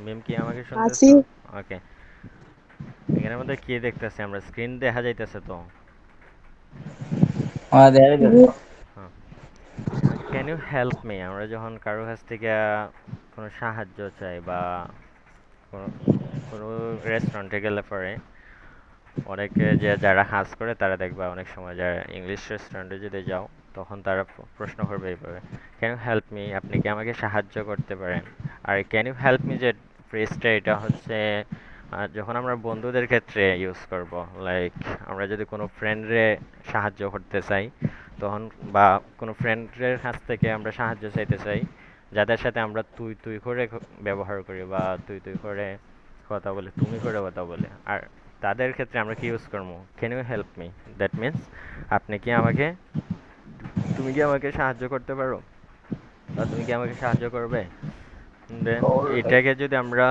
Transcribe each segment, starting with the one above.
মিম কি আমাকে আছি। শুনতেছো? ওকে। এখানের মধ্যে কি দেখতেছি আমরা? স্ক্রিন দেখা যাইতেছে তো? দেখা যাইতেছে। হ্যাঁ। Can you help me? আমরা যখন কারো কাছ থেকে কোনো সাহায্য চাই বা কোনো কোনো রেস্টুরেন্টে গেলে পরে অনেকে যারা কাজ করে তারা দেখবা অনেক সময় যারা ইংলিশ রেস্টুরেন্টে যদি যাও তখন তারা প্রশ্ন করবে এইভাবে, ক্যান ইউ হেল্প মি? আপনি কি আমাকে সাহায্য করতে পারেন? আর ক্যান ইউ হেল্প মি যে ফ্রেজটা, এটা হচ্ছে যখন আমরা বন্ধুদের ক্ষেত্রে ইউজ করব। লাইক আমরা যদি কোনো ফ্রেন্ডরে সাহায্য করতে চাই তখন, বা কোনো ফ্রেন্ডের কাছ থেকে আমরা সাহায্য চাইতে চাই যাদের সাথে আমরা তুই তুই করে ব্যবহার করি বা তুই তুই করে কথা বলে, তুমি করে কথা বলে, আর তাদের ক্ষেত্রে আমরা কি ইউজ করবো? Can you help me? That means আপনি কি আমাকে, তুমি কি আমাকে সাহায্য করতে পারো, বা তুমি কি আমাকে সাহায্য করবে? দেন এটাকে যদি আমরা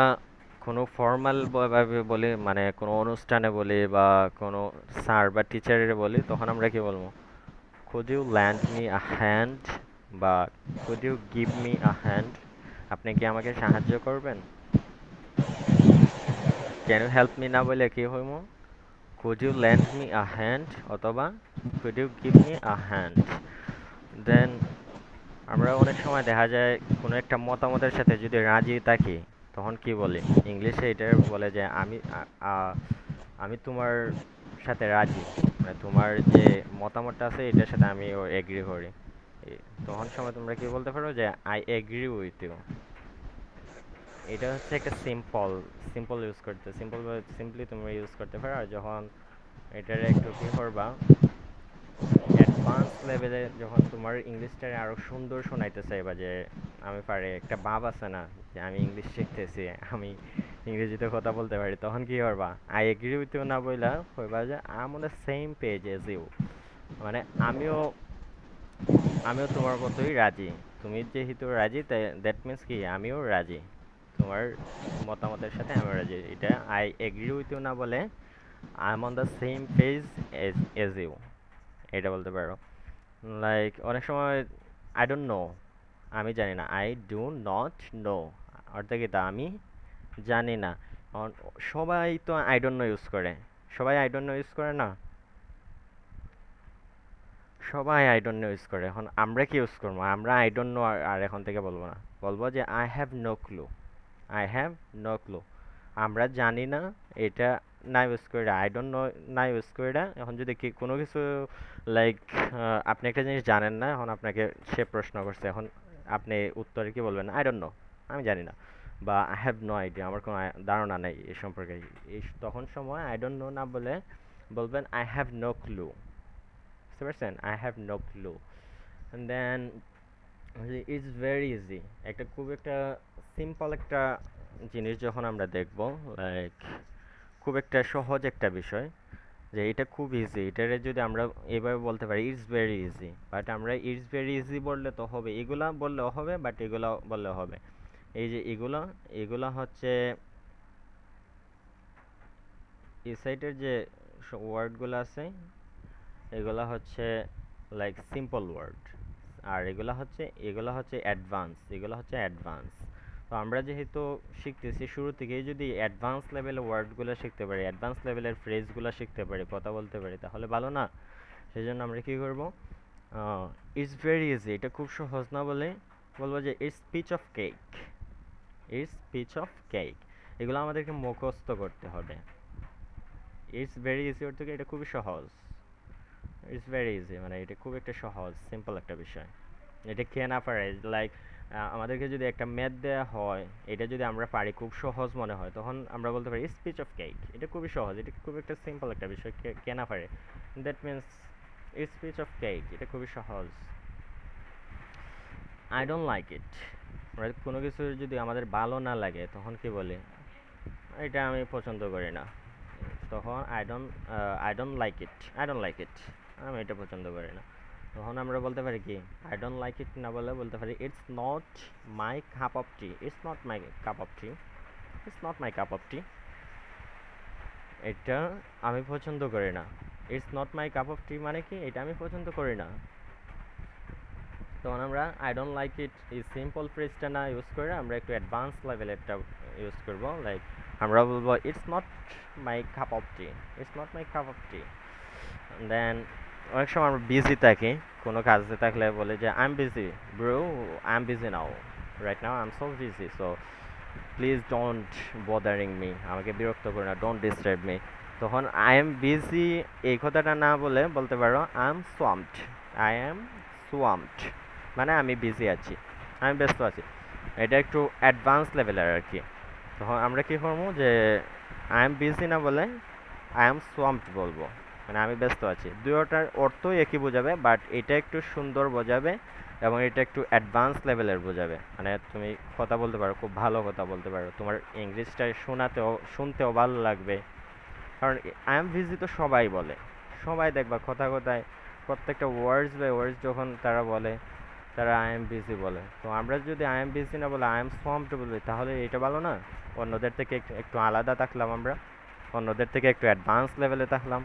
কোনো ফর্মাল ভাবে বলি, মানে কোনো অনুষ্ঠানে বলি বা কোনো স্যার বা টিচারের বলি, তখন আমরা কি বলবো? Could you lend me a hand, বা could you give me a hand? আপনি কি আমাকে সাহায্য করবেন? ক্যান ইউ হেল্প মি না বলে কি হইব? Could you lend me a hand, অথবা could you give me a hand. দেন আমরা অনেক সময় দেখা যায় কোনো একটা মতামতের সাথে যদি রাজি থাকি তখন কি বলি? ইংলিশে এটা বলে যে আমি তোমার সাথে রাজি, মানে তোমার যে মতামতটা আছে এটার সাথে আমি এগ্রি করি। তখন সময় তোমরা কি বলতে পারো? যে আই এগ্রি উইথ ইউ। এটা হচ্ছে একটা সিম্পল ইউজ করতে, সিম্পলি তোমরা ইউজ করতে পারো। আর যখন এটার একটু কি করবা, অ্যাডভান্স লেভেলে যখন তোমার ইংলিশটা আরো সুন্দর শোনাইতে চাইবা, যে আমি পারি, একটা ভাব আছে না যে আমি ইংলিশ শিখতেছি, আমি ইংরেজিতে কথা বলতে পারি, তখন কি করবা? আই এগ্রি উইথ ইউ না বইলা কইবা যে I am on the same page as you. মানে আমিও আমিও তোমার মতোই রাজি। তুমি যেহেতু রাজি, তাই দ্যাট মিন্স কি আমিও রাজি, তোমার মতামতের সাথে আমিও রাজি। এটা আই এগ্রি উইথ ইউ না বলে I am on the same page as as you, এটা বলতে পারো। লাইক অনেক সময় আই ডোন্ট নো, আমি জানি না, আই ডু নট নো, অর্থাৎ কি তা আমি জানি না। সবাই তো আই ডোন্ট নো ইউজ করে, সবাই আই ডোন্ট নো ইউজ করে না, সবাই আই ডোন্ট নো ইউজ করে। এখন আমরা কি ইউজ করবো? আমরা আই ডোন্ট নো আর এখন থেকে বলবো না, বলবো যে I have no clue, I have no clue. আমরা জানি না, এটা না ইউজ করে, আই ডোন্ট নো না ইউজ করে। এখন যদি কি কোনো কিছু লাইক আপনি একটা জিনিস জানেন না, এখন আপনাকে সে প্রশ্ন করছে, এখন আপনি উত্তরে কি বলবেন? আই ডোন্ট নো, আমি জানি না, বা আই হ্যাভ নো আইডিয়া, আমার কোনো ধারণা নেই এ সম্পর্কে। তখন সময় আই ডোন্ট নো না বলে বলবেন আই হ্যাভ নো ক্লু। বুঝতে পারছেন? I have no clue. Then it's very easy, একটা খুব একটা সিম্পল একটা জিনিস যখন আমরা দেখব, লাইক খুব একটা সহজ একটা বিষয়, যে এটা খুব ইজি, এটারে যদি আমরা এভাবে বলতে পারি ইটস ভেরি ইজি, বাট আমরা ইটস ভেরি ইজি বললে তো হবে, এগুলা বললেও হবে, বাট এগুলা বললেও হবে। এই যে এগুলা, এগুলা হচ্ছে এই সাইডের যে ওয়ার্ডগুলো আছে, এগুলা হচ্ছে লাইক সিম্পল ওয়ার্ড, আর এগুলা হচ্ছে অ্যাডভান্স, এগুলো হচ্ছে অ্যাডভান্স। তো আমরা যেহেতু শিখতেছি, শুরু থেকেই যদি অ্যাডভান্স লেভেলের ওয়ার্ডগুলো শিখতে পারি, অ্যাডভান্স লেভেলের ফ্রেজগুলো শিখতে পারি, কথা বলতে পারি, তাহলে ভালো না? সেই জন্য আমরা কী করবো? ইটস ভেরি ইজি, এটা খুব সহজ না বলে বলবো যে it's piece of cake, it's piece of cake. এগুলো আমাদেরকে মুখস্থ করতে হবে। ইটস ভেরি ইজি অর্থ কি এটা খুবই সহজ, ইটস ভেরি ইজি মানে এটা খুব একটা সহজ সিম্পল একটা বিষয়। এটা কে না পারে? লাইক আমাদেরকে যদি একটা ম্যাথ দেওয়া হয়, এটা যদি আমরা পারি, খুব সহজ মনে হয়, তখন আমরা বলতে পারি স্পিচ অফ কেক, এটা খুবই সহজ, এটা খুব একটা সিম্পল একটা বিষয়, কে না পারে? That means speech of cake, এটা খুবই সহজ। আই ডোন্ট লাইক ইট, কোনো কিছু যদি আমাদের ভালো না লাগে তখন কি বলি? এটা আমি পছন্দ করি না। তখন I don't like it, I don't like it, আমি এটা পছন্দ করি না। তখন আমরা বলতে পারি কি? আই ডোন্ট লাইক ইট না বলে বলতে পারি it's not my cup of T, it's not my cup of T, it's not my cup of টি, এটা আমি পছন্দ করি না। It's not my cup of টি মানে কি? এটা আমি পছন্দ করি না। তখন আমরা আই ডোন্ট লাইক ইট এই সিম্পল ফ্রেজটা না ইউজ করে আমরা একটু অ্যাডভান্স লেভেলেরটা ইউজ করব। লাইক আমরা বলবো it's not my cup of T, it's not my cup of টি। দেন অনেক সময় আমরা বিজি থাকি, কোনো কাজে থাকলে বলে যে I am busy bro, I am busy now, right now I am so busy, so please don't bothering me, আমাকে বিরক্ত করো না, ডোন্ট ডিস্টার্ব মি। তখন আই এম বিজি এই কথাটা না বলে বলতে পারো আই এম সোয়াম্পড, আই এম সোয়াম্পড, মানে আমি বিজি আছি, আমি ব্যস্ত আছি। এটা একটু অ্যাডভান্স লেভেলের আর কি। তখন আমরা কী করবো যে আই এম বিজি না বলে আই এম সোয়াম্পড বলবো, মানে আমি ব্যস্ত আছি। দুয়োটার অর্থই একই বোঝাবে, বাট এটা একটু সুন্দর বোঝাবে এবং এটা একটু অ্যাডভান্স লেভেলের বোঝাবে। মানে তুমি কথা বলতে পারো, খুব ভালো কথা বলতে পারো, তোমার ইংলিশটা শুনতেও ভালো লাগবে। কারণ আই এম বিজি তো সবাই বলে, সবাই দেখবা কথা কথায় প্রত্যেকটা ওয়ার্ডস বাই ওয়ার্ডস যখন তারা বলে তারা আই এম বিজি বলে। তো আমরা যদি আই এম বিজি না বলে আই এম সোয়াম্পড বলি তাহলে এটা ভালো না? অন্যদের থেকে একটু একটু আলাদা থাকলাম আমরা, অন্যদের থেকে একটু অ্যাডভান্স লেভেলে থাকলাম।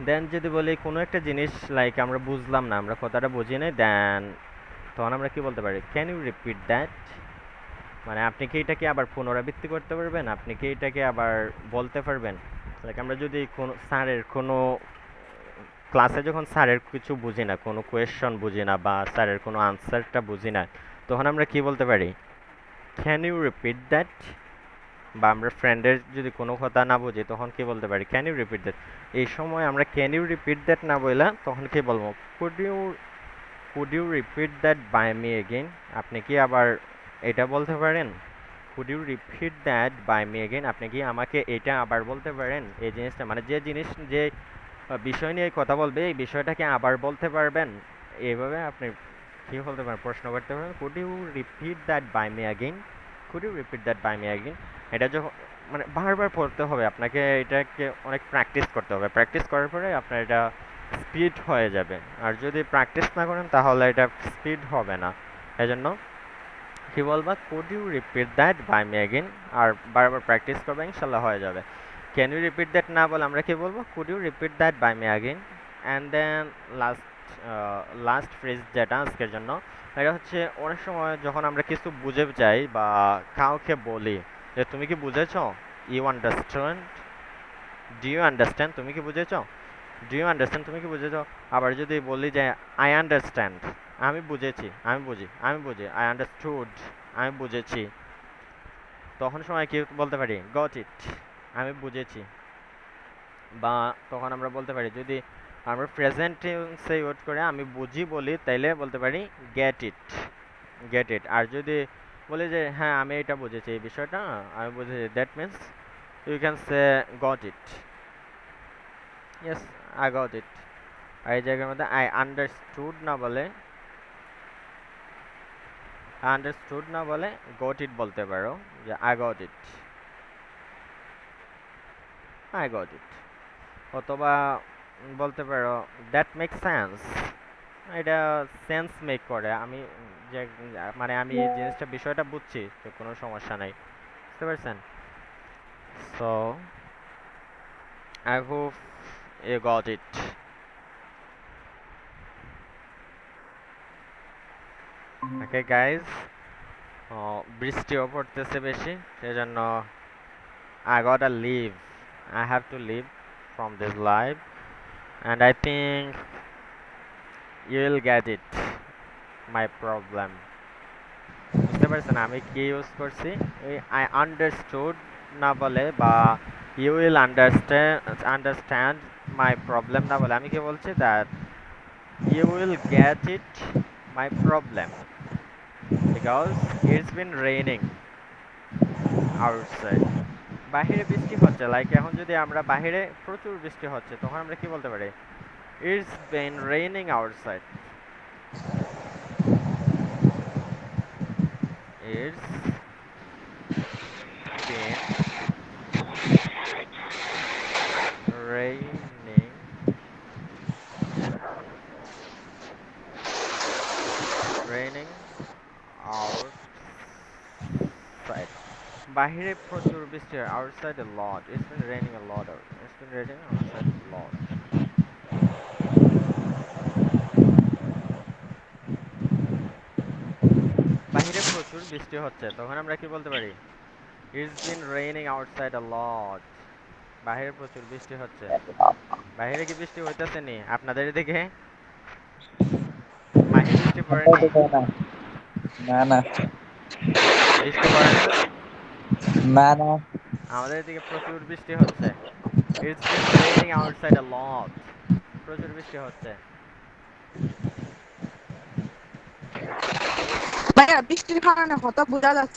দেন যদি বলি কোনো একটা জিনিস লাইক আমরা বুঝলাম না, আমরা কথাটা বুঝি নাই, দেন তখন আমরা কি বলতে পারি ক্যান ইউ রিপিট দ্যাট, মানে আপনি কি এটাকে আবার পুনরাবৃত্তি করতে পারবেন, আপনি কি এটাকে আবার বলতে পারবেন। লাইক আমরা যদি কোনো স্যারের কোনো ক্লাসে যখন স্যারের কিছু বুঝি না, কোনো কোয়েশ্চন বুঝি না বা স্যারের কোনো আনসারটা বুঝি না, তখন আমরা কি বলতে পারি ক্যান ইউ রিপিট দ্যাট। বা আমরা ফ্রেন্ডের যদি কোনো কথা না বুঝি তখন কি বলতে পারি ক্যান ইউ রিপিট দ্যাট। এই সময় আমরা ক্যান ইউ রিপিট দ্যাট না বললাম তখন কি বলবো could you repeat that by me again, আপনি কি আবার এটা বলতে পারেন। Could you repeat that by me again, আপনি কি আমাকে এটা আবার বলতে পারেন, এই জিনিসটা মানে যে জিনিস যে বিষয় নিয়ে কথা বলবে এই বিষয়টাকে আবার বলতে পারবেন। এইভাবে আপনি কি বলতে পারেন, প্রশ্ন করতে পারেন could you repeat that by me again, could you repeat that by me again. এটা যখন মানে বারবার পড়তে হবে আপনাকে, এটাকে অনেক প্র্যাকটিস করতে হবে, প্র্যাকটিস করার পরে আপনার এটা স্পিড হয়ে যাবে। আর যদি প্র্যাকটিস না করেন তাহলে এটা স্পিড হবে না। এই জন্য কি বলবা could you repeat that by me again, আর বারবার প্র্যাকটিস করবে ইনশাল্লাহ হয়ে যাবে। ক্যান ইউ রিপিট দ্যাট না বলে আমরা কি বলবো could you repeat that by me again. And then last last phrase যেটা আজকের জন্য, এটা হচ্ছে অনেক সময় যখন আমরা কিছু বুঝে যাই বা কাউকে বলি যে তুমি কি বুঝেছো, you understand, do you understand, তুমি কি বুঝেছো, ডু ইউ আন্ডারস্ট্যান্ড, তুমি কি বুঝেছো। আবার যদি বলি যে আই আন্ডারস্ট্যান্ড, আমি বুঝেছি, আমি বুঝি, আমি বুঝি, আই আন্ডারস্টুড, আমি বুঝেছি, তখন সময় কি বলতে পারি গট ইট, আমি বুঝেছি। বা তখন আমরা বলতে পারি যদি আমরা প্রেজেন্ট টেন্সে ইউজ করে আমি বুঝি বলি তাইলে বলতে পারি গেট ইট, গেট ইট। আর যদি বলি যে হ্যাঁ আমি এটা বুঝেছি, এই বিষয়টা আমি বুঝেছি, that means you can say got it, yes I got it. আর এই জায়গার মধ্যে আই আন্ডারস্টুড না বলে, আন্ডারস্টুড না বলে গট ইট বলতে পারো, যে I got it, I got it. অথবা বলতে পারো দ্যাট মেক সেন্স, এটা সেন্স মেক করে, আমি যে মানে আমি এই জিনিসটা বিষয়টা বুঝছি, তো কোনো সমস্যা নাই, বুঝতে পারছেন। So I hope you got it. Okay guys, বৃষ্টিও পড়তেছে বেশি, সেজন্য I gotta leave. I have to leave from this live, and I think you will get it. My problem. বুঝতে পারছেন আমি কি ইউজ করছি, এই আই আন্ডারস্টুড না বলে বা you will understand my problem না বলে আমি কি বলছি that you will get it my problem, because it's been raining outside. বাহিরে বৃষ্টি হচ্ছে, লাইক এখন যদি আমরা বাহিরে প্রচুর বৃষ্টি হচ্ছে তখন আমরা কি বলতে পারি it's been raining outside, it's been raining raining outside. বাহিরে প্রচুর বৃষ্টি হয়, outside A lot, it's been raining A lot, it's been raining outside লট। বৃষ্টি হচ্ছে, তখন আমরা কি বলতে পারি? ইটস বিন রেইনিং আউটসাইড আ লট। বাইরে প্রচুর বৃষ্টি হচ্ছে। বাইরে কি বৃষ্টি হইতেছে নি আপনাদের এদিকে? মাহি বৃষ্টি পড়েনি? না না না বৃষ্টি পড়ে না? না না আমাদের এদিকে প্রচুর বৃষ্টি হচ্ছে। ইটস বিন রেইনিং আউটসাইড আ লট। প্রচুর বৃষ্টি হচ্ছে। ভাইয়া বৃষ্টির কারণে হঠাৎ বোঝা যাচ্ছে